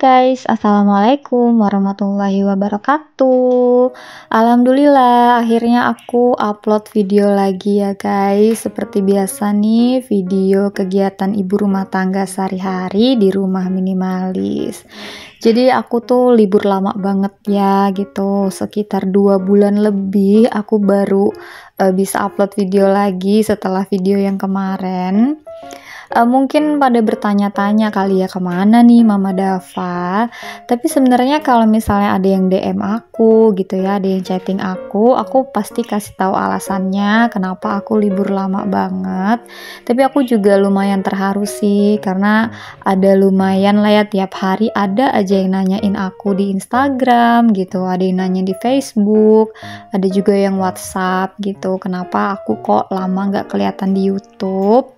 guys, Assalamualaikum warahmatullahi wabarakatuh. Alhamdulillah, akhirnya aku upload video lagi ya guys. Seperti biasa nih, video kegiatan ibu rumah tangga sehari-hari di rumah minimalis. Jadi aku tuh libur lama banget ya gitu, sekitar 2 bulan lebih aku baru bisa upload video lagi setelah video yang kemarin. Mungkin pada bertanya-tanya kali ya, kemana nih Mama Dava? Tapi sebenarnya kalau misalnya ada yang DM aku gitu ya, ada yang chatting aku pasti kasih tahu alasannya kenapa aku libur lama banget. Tapi aku juga lumayan terharu sih, karena ada lumayan lah ya, tiap hari ada aja yang nanyain aku di Instagram gitu, ada yang nanya di Facebook, ada juga yang WhatsApp gitu, kenapa aku kok lama nggak kelihatan di YouTube.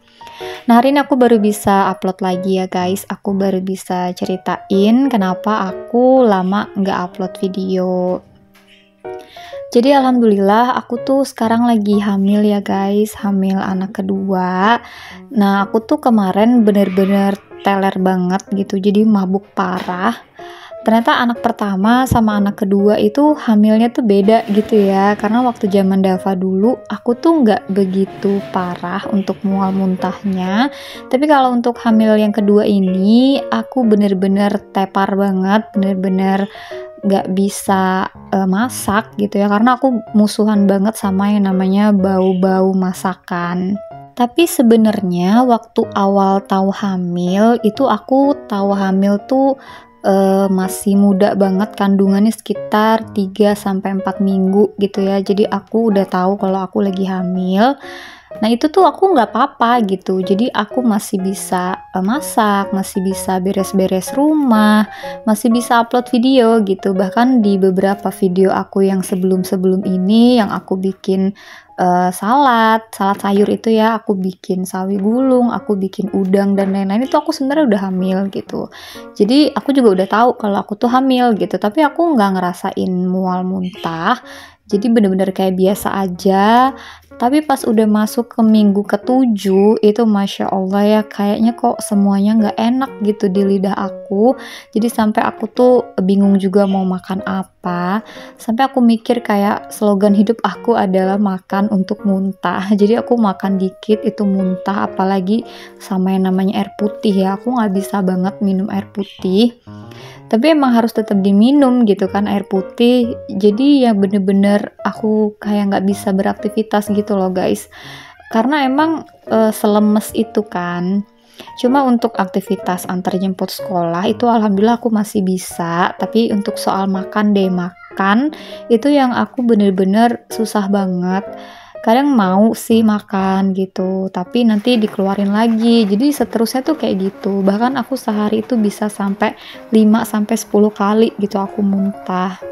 Nah, hari ini aku baru bisa upload lagi ya guys. Aku baru bisa ceritain kenapa aku lama nggak upload video. Jadi alhamdulillah aku tuh sekarang lagi hamil ya guys, hamil anak kedua. Nah, aku tuh kemarin bener-bener teler banget gitu, jadi mabuk parah. Ternyata anak pertama sama anak kedua itu hamilnya tuh beda gitu ya, karena waktu zaman Dava dulu aku tuh nggak begitu parah untuk mual muntahnya, tapi kalau untuk hamil yang kedua ini aku bener-bener tepar banget, bener-bener nggak bisa masak gitu ya, karena aku musuhan banget sama yang namanya bau-bau masakan. Tapi sebenarnya waktu awal tahu hamil itu, aku tahu hamil tuh masih muda banget, kandungannya sekitar 3-4 minggu gitu ya. Jadi aku udah tahu kalau aku lagi hamil. Nah itu tuh aku nggak apa-apa gitu, jadi aku masih bisa masak, masih bisa beres-beres rumah, masih bisa upload video gitu. Bahkan di beberapa video aku yang sebelum-sebelum ini, yang aku bikin salad sayur itu ya, aku bikin sawi gulung, aku bikin udang dan lain-lain, itu aku sebenarnya udah hamil gitu. Jadi aku juga udah tahu kalau aku tuh hamil gitu, tapi aku nggak ngerasain mual muntah, jadi bener-bener kayak biasa aja. Tapi pas udah masuk ke minggu ke-7 itu Masya Allah ya, kayaknya kok semuanya nggak enak gitu di lidah aku. Jadi sampai aku tuh bingung juga mau makan apa. Sampai aku mikir kayak slogan hidup aku adalah makan untuk muntah. Jadi aku makan dikit itu muntah, apalagi sama yang namanya air putih ya. Aku nggak bisa banget minum air putih. Tapi emang harus tetap diminum gitu kan air putih. Jadi ya bener-bener aku kayak nggak bisa beraktivitas gitu loh guys, karena emang selemes itu kan. Cuma untuk aktivitas antar jemput sekolah itu alhamdulillah aku masih bisa. Tapi untuk soal makan itu yang aku bener-bener susah banget. Kadang mau sih makan gitu, tapi nanti dikeluarin lagi. Jadi seterusnya tuh kayak gitu. Bahkan aku sehari itu bisa sampai 5-10 kali gitu aku muntah.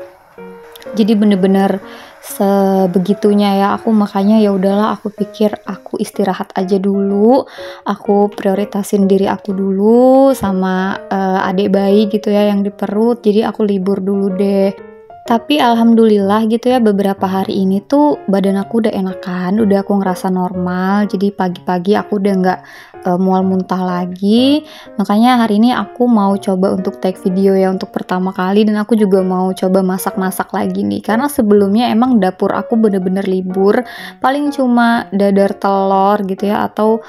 Jadi bener-bener sebegitunya ya aku. Makanya ya udahlah, aku pikir aku istirahat aja dulu. Aku prioritasin diri aku dulu sama adik bayi gitu ya yang di perut. Jadi aku libur dulu deh. Tapi alhamdulillah gitu ya, beberapa hari ini tuh badan aku udah enakan, udah aku ngerasa normal. Jadi pagi-pagi aku udah nggak mual muntah lagi. Makanya hari ini aku mau coba untuk take video ya untuk pertama kali, dan aku juga mau coba masak-masak lagi nih. Karena sebelumnya emang dapur aku bener-bener libur, paling cuma dadar telur gitu ya, atau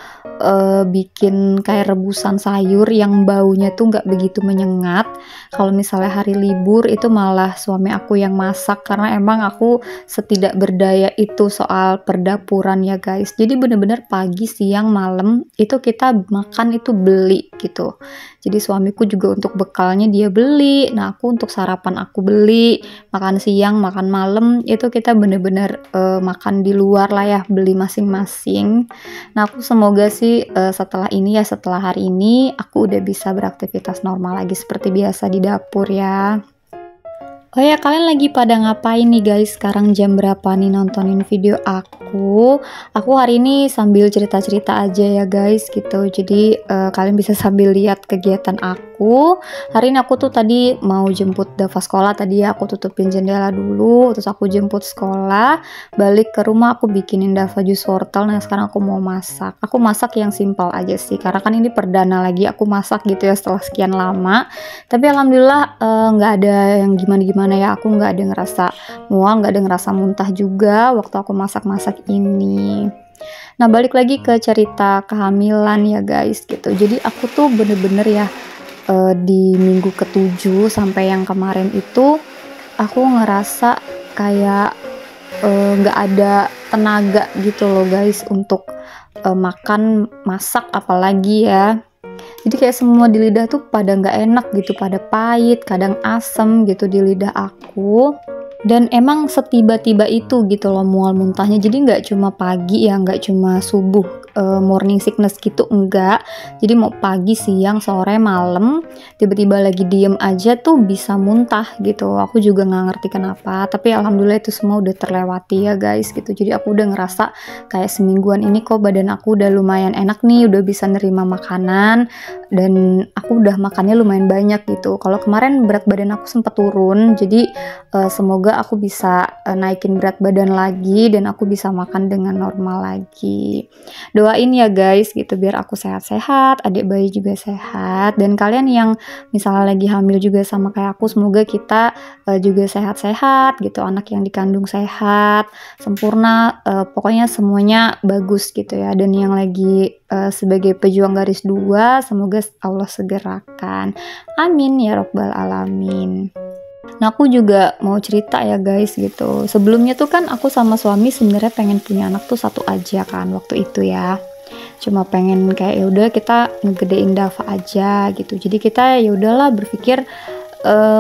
bikin kayak rebusan sayur yang baunya tuh nggak begitu menyengat. Kalau misalnya hari libur itu malah suami aku yang masak, karena emang aku setidak berdaya itu soal perdapuran ya guys. Jadi bener-bener pagi, siang, malam itu kita makan itu beli gitu. Jadi suamiku juga untuk bekalnya dia beli, nah aku untuk sarapan aku beli, makan siang, makan malam itu kita bener-bener makan di luar lah ya, beli masing-masing. Nah aku semoga sih setelah ini ya, setelah hari ini aku udah bisa beraktivitas normal lagi seperti biasa di dapur ya. Oh ya, kalian lagi pada ngapain nih guys? Sekarang jam berapa nih nontonin video aku? Aku hari ini sambil cerita-cerita aja ya guys gitu. Jadi kalian bisa sambil lihat kegiatan aku. Hari ini aku tuh tadi mau jemput Dava sekolah. Tadi ya aku tutupin jendela dulu, terus aku jemput sekolah. Balik ke rumah aku bikinin Dava jus wortel. Nah sekarang aku mau masak. Aku masak yang simpel aja sih, karena kan ini perdana lagi aku masak gitu ya setelah sekian lama. Tapi alhamdulillah nggak ada yang gimana-gimana ya, aku nggak ada ngerasa mual, nggak ada ngerasa muntah juga waktu aku masak-masak ini. Nah balik lagi ke cerita kehamilan ya guys gitu. Jadi aku tuh bener-bener ya di minggu ke-7 sampai yang kemarin itu aku ngerasa kayak nggak ada tenaga gitu loh guys untuk makan, masak apalagi ya. Jadi kayak semua di lidah tuh pada nggak enak gitu, pada pahit, kadang asem gitu di lidah aku. Dan emang setiba-tiba itu gitu loh mual muntahnya. Jadi nggak cuma pagi ya, nggak cuma subuh morning sickness gitu, enggak. Jadi mau pagi, siang, sore, malam, tiba-tiba lagi diem aja tuh bisa muntah gitu. Aku juga nggak ngerti kenapa, tapi alhamdulillah itu semua udah terlewati ya guys gitu. Jadi aku udah ngerasa kayak semingguan ini kok badan aku udah lumayan enak nih, udah bisa nerima makanan, dan aku udah makannya lumayan banyak gitu. Kalau kemarin berat badan aku sempat turun, jadi semoga aku bisa naikin berat badan lagi dan aku bisa makan dengan normal lagi. Doain ya guys gitu biar aku sehat-sehat, adik bayi juga sehat, dan kalian yang misalnya lagi hamil juga sama kayak aku, semoga kita juga sehat-sehat gitu, anak yang dikandung sehat, sempurna, pokoknya semuanya bagus gitu ya. Dan yang lagi sebagai pejuang garis 2, semoga Allah segerakan, amin ya robbal alamin. Nah aku juga mau cerita ya guys gitu. Sebelumnya tuh kan aku sama suami sebenarnya pengen punya anak tuh satu aja kan waktu itu ya. Cuma pengen kayak ya udah kita ngegedein Dava aja gitu. Jadi kita ya udahlah berpikir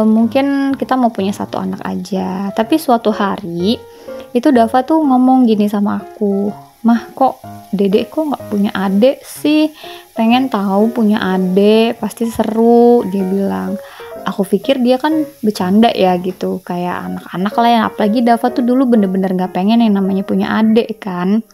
mungkin kita mau punya satu anak aja. Tapi suatu hari itu Dava tuh ngomong gini sama aku, "Mah kok dedek kok nggak punya adik sih? Pengen tahu punya adik, pasti seru," dia bilang. Aku pikir dia kan bercanda ya gitu, kayak anak-anak lah ya. Apalagi Dava tuh dulu bener-bener gak pengen yang namanya punya adik kan.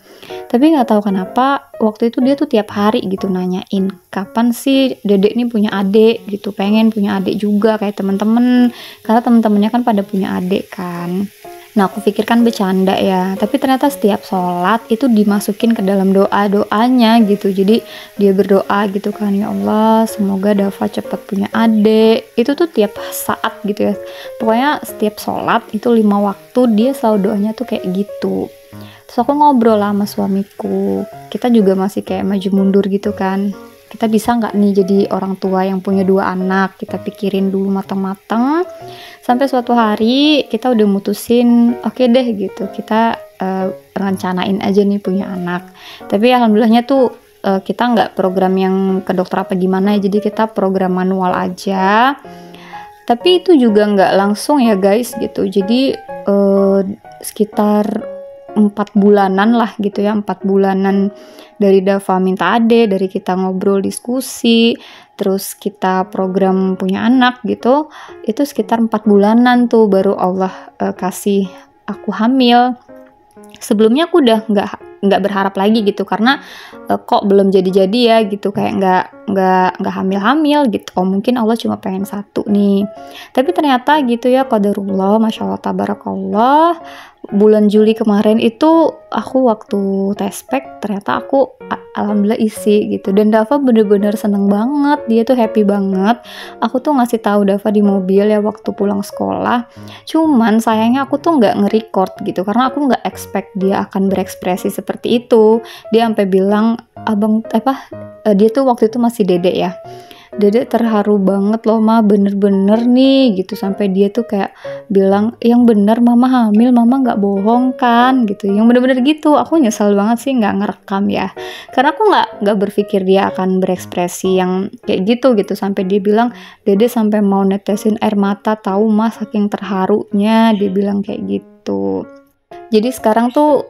Tapi gak tahu kenapa waktu itu dia tuh tiap hari gitu nanyain, kapan sih dedek nih punya adik gitu, pengen punya adik juga kayak temen-temen, karena temen-temennya kan pada punya adik kan. Nah aku pikir kan bercanda ya, tapi ternyata setiap sholat itu dimasukin ke dalam doa-doanya gitu. Jadi dia berdoa gitu kan, ya Allah semoga Dava cepat punya adik. Itu tuh tiap saat gitu ya, pokoknya setiap sholat itu 5 waktu dia selalu doanya tuh kayak gitu. Terus aku ngobrol lah sama suamiku, kita juga masih kayak maju mundur gitu kan, kita bisa nggak nih jadi orang tua yang punya 2 anak. Kita pikirin dulu matang-matang. Sampai suatu hari kita udah mutusin, oke deh gitu, kita rencanain aja nih punya anak. Tapi alhamdulillahnya tuh kita nggak program yang ke dokter apa gimana ya, jadi kita program manual aja. Tapi itu juga nggak langsung ya guys gitu. Jadi sekitar 4 bulanan lah gitu ya, 4 bulanan dari Dava minta ade, dari kita ngobrol diskusi, terus kita program punya anak gitu, itu sekitar 4 bulanan tuh baru Allah kasih aku hamil. Sebelumnya aku udah nggak berharap lagi gitu, karena kok belum jadi-jadi ya gitu, kayak nggak hamil gitu. Oh mungkin Allah cuma pengen satu nih. Tapi ternyata gitu ya, qadarullah, masya Allah tabarakallah, bulan Juli kemarin itu aku waktu tes pack ternyata aku alhamdulillah isi gitu. Dan Dava bener-bener seneng banget, dia tuh happy banget. Aku tuh ngasih tahu Dava di mobil ya waktu pulang sekolah. Cuman sayangnya aku tuh nggak nge-record gitu, karena aku nggak expect dia akan berekspresi seperti itu. Dia sampai bilang, abang dia tuh waktu itu masih dedek ya, dedek terharu banget loh ma, bener-bener nih gitu. Sampai dia tuh kayak bilang, yang bener mama hamil, mama nggak bohong kan gitu, yang bener-bener gitu. Aku nyesel banget sih nggak ngerekam ya, karena aku nggak berpikir dia akan berekspresi yang kayak gitu. Sampai dia bilang, dedek sampai mau netesin air mata tahu mas saking terharunya, dia bilang kayak gitu. Jadi sekarang tuh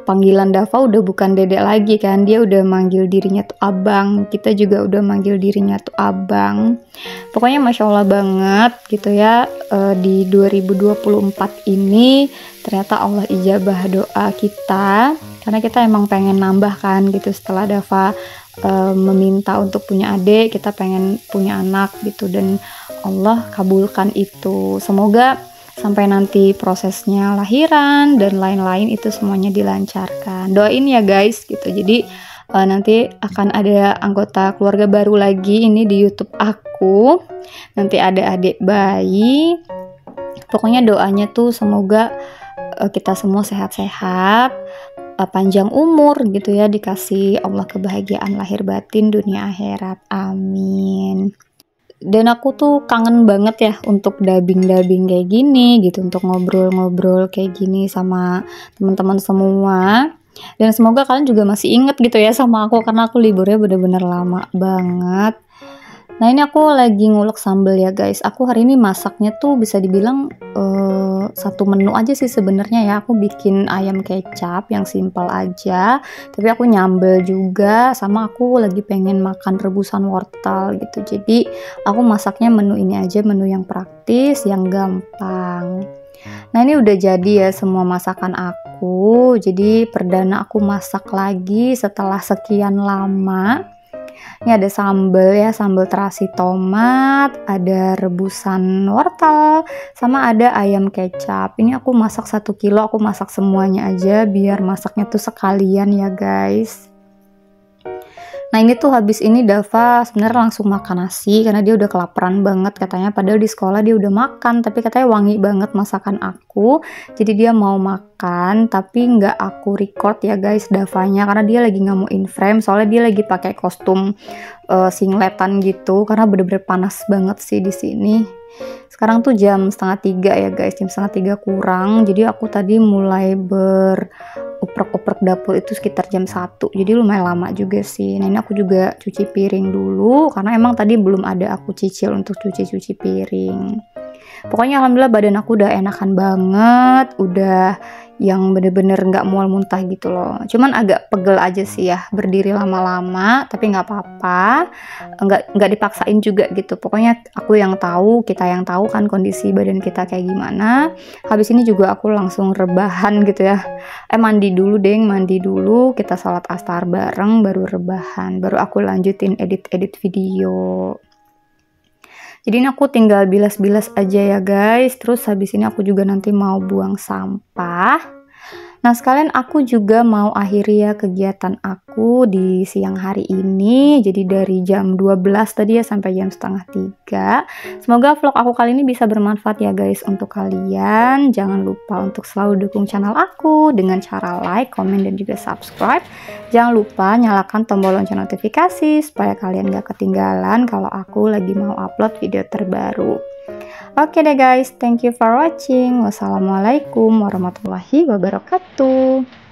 panggilan Dava udah bukan dedek lagi kan, dia udah manggil dirinya tuh abang, kita juga udah manggil dirinya tuh abang. Pokoknya Masya Allah banget gitu ya, di 2024 ini ternyata Allah ijabah doa kita, karena kita emang pengen nambah kan gitu setelah Dava meminta untuk punya adik, kita pengen punya anak gitu, dan Allah kabulkan itu. Semoga sampai nanti prosesnya lahiran dan lain-lain itu semuanya dilancarkan. Doain ya guys gitu. Jadi nanti akan ada anggota keluarga baru lagi ini di YouTube aku. Nanti ada adik bayi. Pokoknya doanya tuh semoga kita semua sehat-sehat, panjang umur gitu ya, dikasih Allah kebahagiaan lahir batin dunia akhirat. Amin. Dan aku tuh kangen banget ya untuk dubbing kayak gini gitu, untuk ngobrol-ngobrol kayak gini sama teman-teman semua. Dan semoga kalian juga masih inget gitu ya sama aku, karena aku liburnya bener-bener lama banget. Nah ini aku lagi ngulek sambal ya guys. Aku hari ini masaknya tuh bisa dibilang satu menu aja sih sebenarnya ya. Aku bikin ayam kecap yang simpel aja, tapi aku nyambel juga, sama aku lagi pengen makan rebusan wortel gitu. Jadi aku masaknya menu ini aja, menu yang praktis, yang gampang. Nah ini udah jadi ya semua masakan aku. Jadi perdana aku masak lagi setelah sekian lama. Ini ada sambal ya, sambal terasi tomat, ada rebusan wortel, sama ada ayam kecap. Ini aku masak 1 kilo, aku masak semuanya aja biar masaknya tuh sekalian ya guys. Nah ini tuh habis ini Dava sebenarnya langsung makan nasi karena dia udah kelaparan banget katanya, padahal di sekolah dia udah makan, tapi katanya wangi banget masakan aku, jadi dia mau makan, tapi nggak aku record ya guys Davanya, karena dia lagi nggak mau in frame, soalnya dia lagi pakai kostum singletan gitu, karena bener-bener panas banget sih di sini. Sekarang tuh jam 2:30 ya guys, jam 2:30 kurang, jadi aku tadi mulai beroprek-oprek dapur itu sekitar jam 1, jadi lumayan lama juga sih. Nah ini aku juga cuci piring dulu, karena emang tadi belum ada aku cicil untuk cuci piring. Pokoknya alhamdulillah badan aku udah enakan banget, udah yang bener-bener nggak mual muntah gitu loh. Cuman agak pegel aja sih ya berdiri lama-lama, tapi nggak apa-apa, nggak dipaksain juga gitu. Pokoknya aku yang tahu, kita yang tahu kan kondisi badan kita kayak gimana. Habis ini juga aku langsung rebahan gitu ya. Mandi dulu deng, mandi dulu, kita sholat asar bareng, baru rebahan, baru aku lanjutin edit video. Jadi ini aku tinggal bilas-bilas aja ya guys. Terus habis ini aku juga nanti mau buang sampah. Nah sekalian aku juga mau akhiri ya kegiatan aku di siang hari ini. Jadi dari jam 12 tadi ya sampai jam 2:30. Semoga vlog aku kali ini bisa bermanfaat ya guys untuk kalian. Jangan lupa untuk selalu dukung channel aku dengan cara like, komen, dan juga subscribe. Jangan lupa nyalakan tombol lonceng notifikasi supaya kalian gak ketinggalan kalau aku lagi mau upload video terbaru. Oke deh guys, thank you for watching. Wassalamualaikum warahmatullahi wabarakatuh.